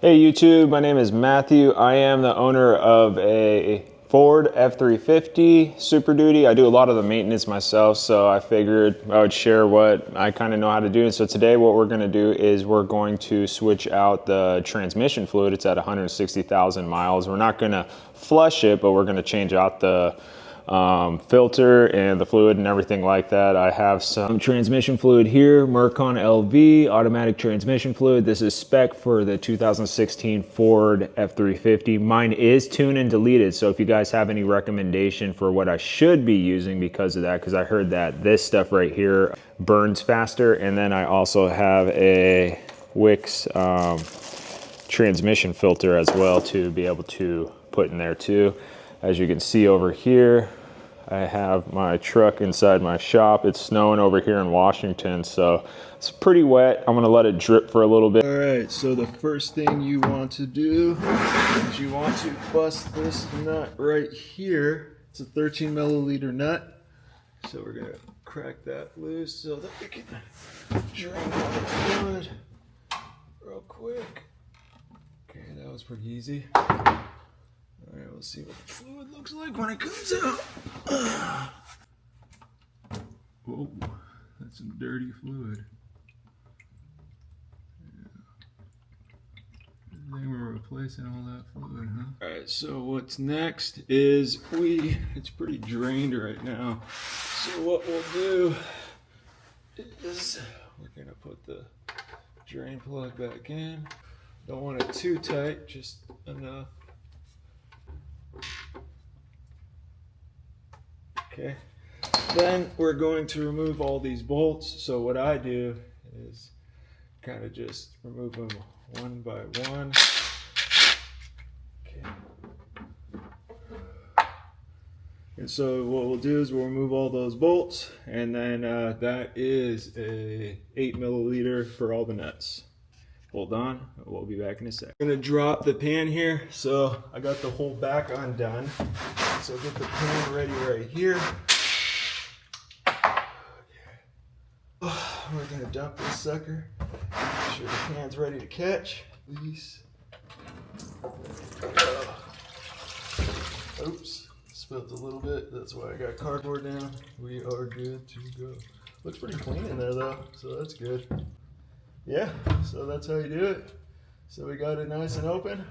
Hey YouTube, my name is Matthew. I am the owner of a Ford F350 Superduty. I do a lot of the maintenance myself, so I figured I would share what I kind of know how to do. And so today what we're going to do is we're going to switch out the transmission fluid. It's at 160,000 miles. We're not going to flush it, but we're going to change out the filter and the fluid and everything like that. I have some transmission fluid here, Mercon LV automatic transmission fluid. This is spec for the 2016 Ford F350. Mine is tuned and deleted, so if you guys have any recommendation for what I should be using because of that, because I heard that this stuff right here burns faster. And then I also have a Wix transmission filter as well to be able to put in there too. As you can see over here, I have my truck inside my shop. It's snowing over here in Washington, so it's pretty wet. I'm gonna let it drip for a little bit. All right, so the first thing you want to do is you want to bust this nut right here. It's a 13 milliliter nut. So we're gonna crack that loose so that we can drain out the fluid real quick. Okay, that was pretty easy. All right, we'll see what the fluid looks like when it comes out. Whoa, that's some dirty fluid. I think we're replacing all that fluid, huh? All right, so what's next is it's pretty drained right now. So what we'll do is we're gonna put the drain plug back in. Don't want it too tight, just enough. Okay, then we're going to remove all these bolts. So what I do is kind of just remove them one by one. Okay. And so what we'll do is we'll remove all those bolts, and then that is a 8 milliliter for all the nuts. Hold on, we'll be back in a sec. I'm gonna drop the pan here. So I got the whole back undone. So get the pan ready right here. We're gonna dump this sucker. Make sure the pan's ready to catch. Please. Oops, spilled a little bit. That's why I got cardboard down. We are good to go. Looks pretty clean in there though, so that's good. Yeah, so that's how you do it. So we got it nice and open.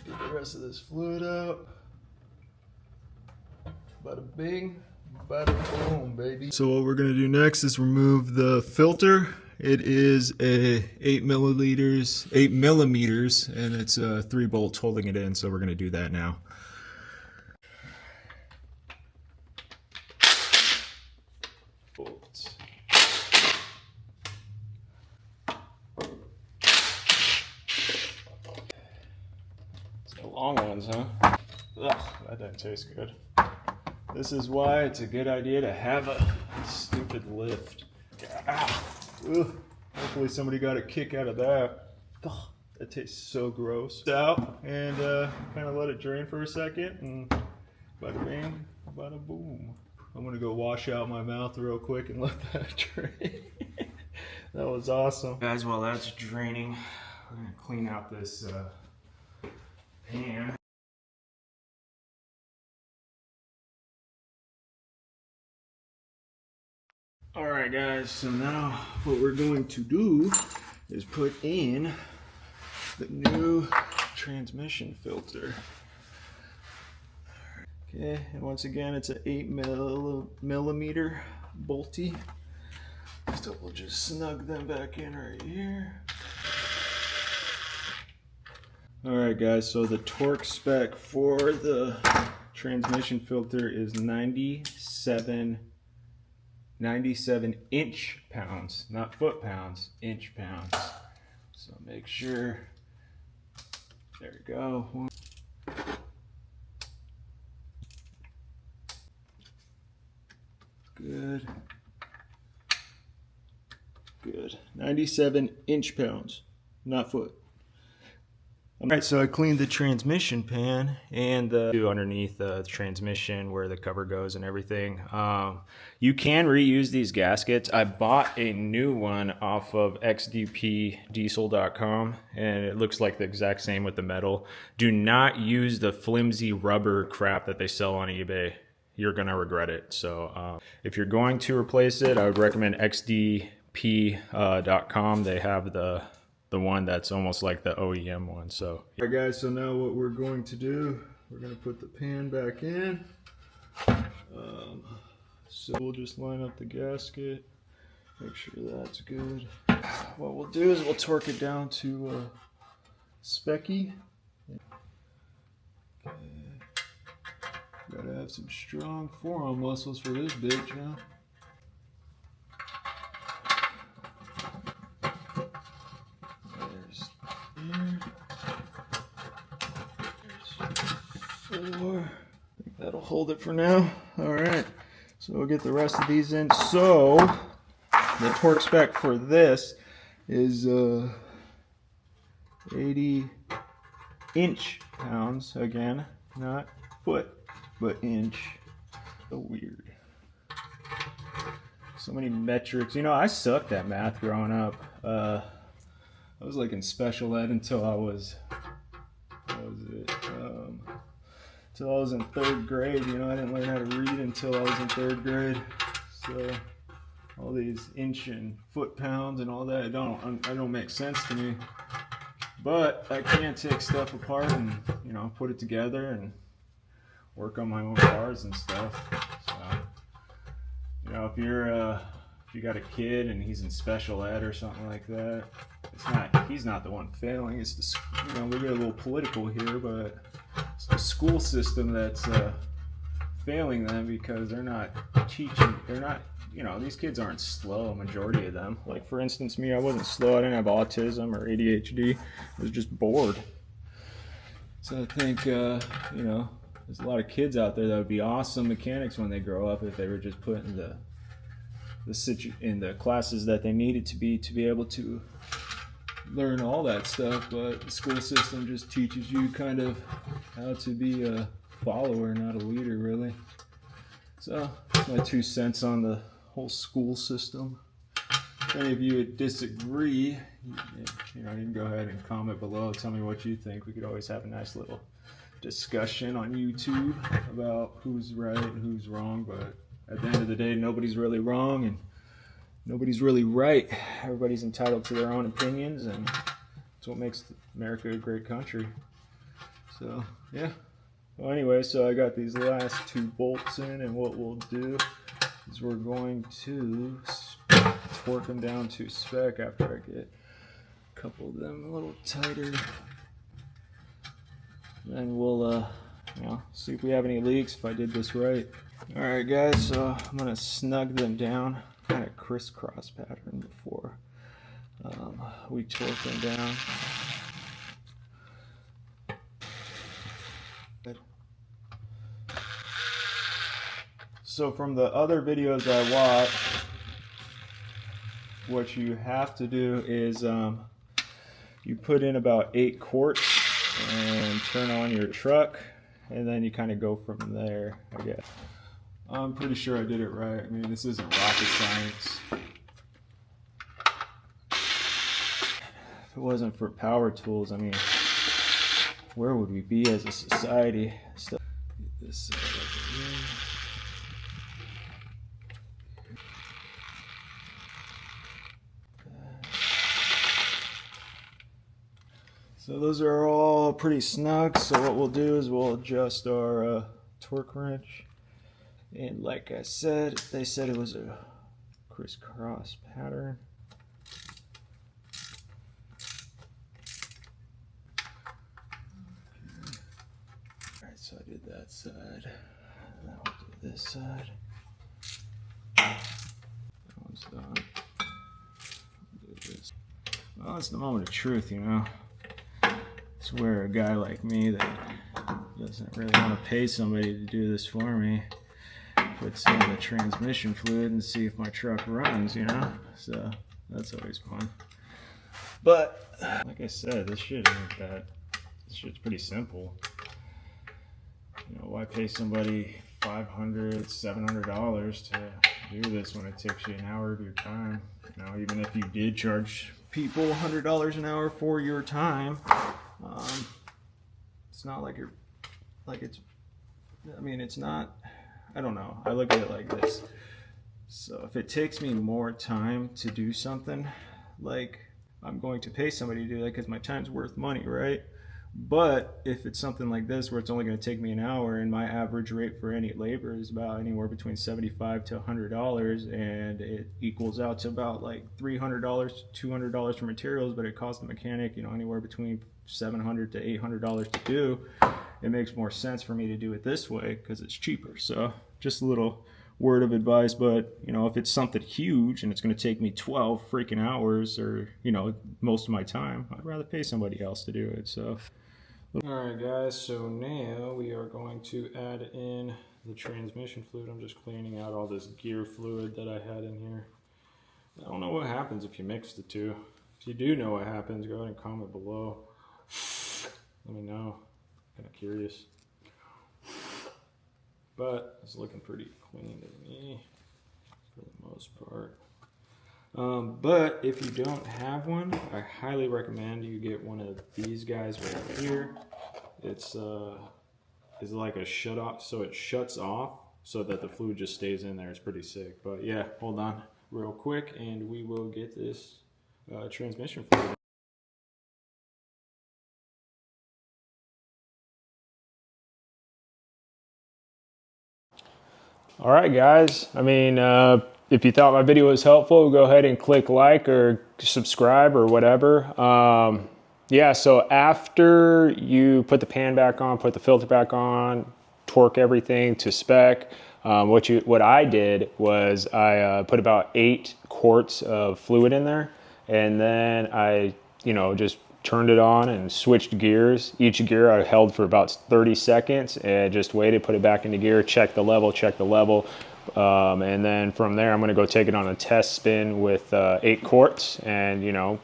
Get the rest of this fluid out. Bada bing, bada boom, baby. So what we're gonna do next is remove the filter. It is a 8 millimeters, and it's 3 bolts holding it in. So we're gonna do that now. Bolts. Long ones, huh? Ugh, that doesn't taste good. This is why it's a good idea to have a stupid lift. Ugh. Hopefully somebody got a kick out of that. Ugh, that tastes so gross. Out and kind of let it drain for a second, and bada bing, bada boom. I'm gonna go wash out my mouth real quick and let that drain. That was awesome. Guys, while that's draining, we're gonna clean out this pan. Alright guys, so now what we're going to do is put in the new transmission filter. Okay, and once again it's an 8 millimeter bolty. So we'll just snug them back in right here. Alright guys, so the torque spec for the transmission filter is 97 inch pounds, not foot pounds, inch pounds. So make sure, there we go. Good. Good. 97 inch pounds, not foot. Alright, so I cleaned the transmission pan and the underneath the transmission where the cover goes and everything. You can reuse these gaskets. I bought a new one off of xdpdiesel.com and it looks like the exact same with the metal. Do not use the flimsy rubber crap that they sell on eBay. You're gonna regret it. So if you're going to replace it, I would recommend xdp.com. They have the one that's almost like the OEM one. So all right guys, so now what we're going to do, we're going to put the pan back in. So we'll just line up the gasket, make sure that's good. What we'll do is we'll torque it down to specky. Okay. Gotta have some strong forearm muscles for this bitch, huh? Four. I think that'll hold it for now. Alright, so we'll get the rest of these in. So the torque spec for this is 80 inch-pounds, again, not foot, but inch. So weird. So many metrics. You know, I sucked at math growing up. I was like in special ed until I was, until I was in 3rd grade. You know, I didn't learn how to read until I was in 3rd grade. So all these inch and foot pounds and all that, I don't make sense to me. But I can take stuff apart and, you know, put it together and work on my own bars and stuff. So, you know, if you got a kid and he's in special ed or something like that, he's not the one failing. It's the, you know, we get a little political here, but it's the school system that's failing them because they're not teaching. They're not, you know, these kids aren't slow. A majority of them, like for instance, me, I wasn't slow. I didn't have autism or ADHD. I was just bored. So I think, you know, there's a lot of kids out there that would be awesome mechanics when they grow up if they were just put in the classes that they needed to be able to learn all that stuff. But the school system just teaches you kind of how to be a follower, not a leader, really. So that's my 2 cents on the whole school system. If any of you would disagree, you know, you can go ahead and comment below. Tell me what you think. We could always have a nice little discussion on YouTube about who's right and who's wrong. But at the end of the day, nobody's really wrong and nobody's really right. Everybody's entitled to their own opinions, and that's what makes America a great country. So yeah. Well, anyway, so I got these last 2 bolts in, and what we'll do is we're going to torque them down to spec after I get a couple of them a little tighter. Then we'll you know, see if we have any leaks, if I did this right. Alright guys, so I'm going to snug them down, kind of crisscross pattern before we torque them down. So from the other videos I watched, what you have to do is you put in about 8 quarts and turn on your truck, and then you kind of go from there, I guess. I'm pretty sure I did it right. I mean, this isn't rocket science. If it wasn't for power tools, I mean, where would we be as a society? So, get this side over here. So those are all pretty snug. So what we'll do is we'll adjust our torque wrench. And like I said, they said it was a crisscross pattern. Alright, so I did that side. Now we'll do this side. That one's done. Do this. Well, it's the moment of truth, you know. It's where a guy like me that doesn't really want to pay somebody to do this for me puts in the transmission fluid and see if my truck runs, you know? So that's always fun. But like I said, this shit ain't that This shit's pretty simple. You know, why pay somebody $500, $700 to do this when it takes you an hour of your time? You know, even if you did charge people $100 an hour for your time, it's not like it's not, I don't know. I look at it like this. So if it takes me more time to do something, like I'm going to pay somebody to do that because my time's worth money, right? But if it's something like this where it's only going to take me an hour and my average rate for any labor is about anywhere between $75 to $100, and it equals out to about like $300 to $200 for materials, but it costs the mechanic, you know, anywhere between $700 to $800 to do, it makes more sense for me to do it this way because it's cheaper. So just a little word of advice. But you know, if it's something huge and it's going to take me 12 freaking hours, or you know, most of my time, I'd rather pay somebody else to do it. So alright guys, so now we are going to add in the transmission fluid. I'm just cleaning out all this gear fluid that I had in here. I don't know what happens if you mix the two. If you do know what happens, go ahead and comment below. Let me know. I'm kind of curious. But it's looking pretty clean to me for the most part. But if you don't have one, I highly recommend you get one of these guys right here. It's like a shut off, so it shuts off so that the fluid just stays in there. It's pretty sick. But yeah, hold on real quick and we will get this transmission fluid. All right, guys. I mean, if you thought my video was helpful, go ahead and click like or subscribe or whatever. Yeah, so after you put the pan back on, put the filter back on, torque everything to spec, what I did was I put about 8 quarts of fluid in there, and then I, you know, just turned it on and switched gears. Each gear I held for about 30 seconds and just waited, put it back into gear, check the level. And then from there, I'm gonna go take it on a test spin with 8 quarts and, you know,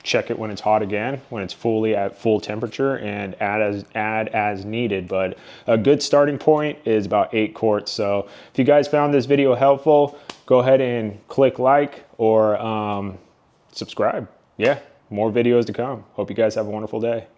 check it when it's hot again, when it's fully at full temperature, and add as needed. But a good starting point is about 8 quarts. So if you guys found this video helpful, go ahead and click like or subscribe. Yeah. More videos to come. Hope you guys have a wonderful day.